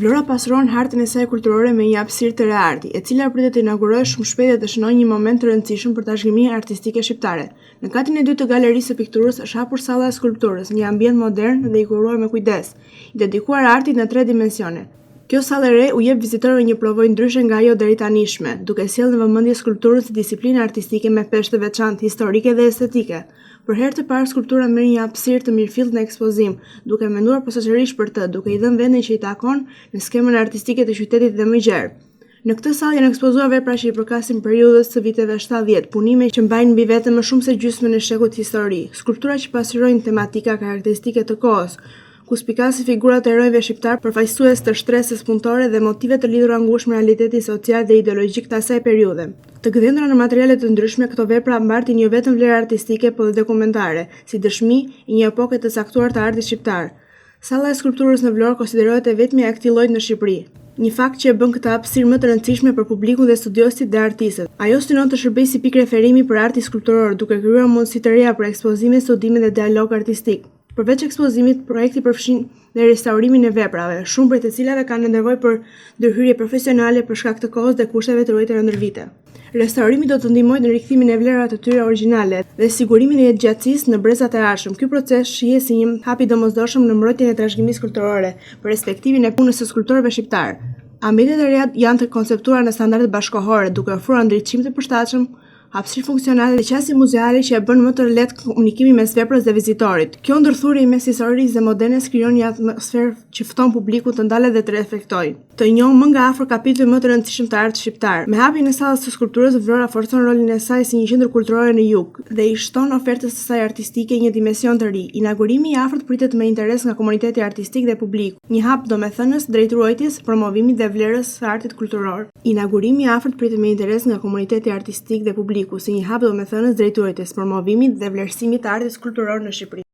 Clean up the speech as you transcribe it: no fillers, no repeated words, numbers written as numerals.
Vlora pasuron hartën e saj kulturore me një hapësirë të re arti, e cila pritet të inaugurohet shumë shpejt dhe të shënojë një moment të rëndësishëm për trashëgiminë artistike shqiptare. Në katin e dytë të galerisë së pikturës është hapur salla e skulpturës, një ambient modern dhe i kuruar me kujdes, i dedikuar artit në 3 dimensione. Kjo sallë e re u jep vizitorëve një provojë ndryshe nga ajo deri tanishme, duke sjellë në vëmendje skulpturën si disiplinë artistike me peshë të veçantë, historike dhe estetike. Për herë të parë skulptura merr një hapësirë të mirëfillt në ekspozim, duke menduar posaçërisht për të, duke i dhënë vendin që i takon në skemën artistike të qytetit dhe më gjerë. Në këtë sallë janë ekspozuar vepra që i përkasin periudhës së viteve 70, punime që mbajnë mbi vete më shumë se gjysmën e shekut histori, skulptura që pasqyrojnë tematika karakteristike të kohës, ku spikasin figurat e herojve shqiptar përfaqësues të shtresës punëtore dhe motive të lidhura ngushtë me realitetin social dhe ideologjik të asaj periudhe. Të gdhendura në materiale të ndryshme, këto vepra mbartin jo vetëm vlerë artistike, por dhe dokumentare, si dëshmi i një epoke të caktuar të artit shqiptar. Salla e skulpturës në Vlorë konsiderohet e vetmja e këtij lloji në Shqipëri. Një fakt që e bën këtë hapësirë më të rëndësishme për publikun dhe studiosit dhe artistët. Ajo synon të shërbejë si pikë referimi për artin skulptoror, duke krijuar mundësi të reja për ekspozime, studime dhe dialog artistik. Përveç ekspozimit, projekti përfshin dhe restaurimin e veprave, shumë prej të cilave kanë nevojë për ndërhyrje profesionale për shkak të kohës dhe kushteve të ruajtura ndër vite. Restaurimi do të ndihmojë në rikthimin e vlerave të tyre origjinale dhe sigurimin e jetëgjatësisë në brezat e ardhshëm. Ky proces shihet si një hap i domosdoshëm në mbrojtjen e trashëgimisë kulturore, për respektimin e punës së skulptorëve shqiptar. Ambientet e reja janë të konceptuara në standarde bashkëkohore, duke ofruar ndriçim të përshtatshëm, hapësirë funksionale dhe qasje muzeale që e bën më të lehtë komunikimin mes veprës dhe vizitorit. Kjo ndërthurje mes historisë dhe modernes krijon një atmosferë që fton publikun të ndalet dhe të reflektojë, të njohë më nga afër kapitullin më të rëndësishëm të artit shqiptar. Me hapjen e sallës së skulpturës, Vlora forcon rolin e saj si një qendër kulturore në jug dhe i shton ofertës së saj artistike një dimension të ri. Inaugurimi i afërt pritet me interes nga komuniteti artistik dhe publiku. Një hap domethënës drejt ruajtjes, promovimit dhe vlerës së artit kulturor. Inaugurimi i afërt pritet me interes nga komuniteti artistik dhe publiku, si një hap domethënës drejt ruajtjes, promovimit dhe vlerësimit të artit kulturor në Shqipëri.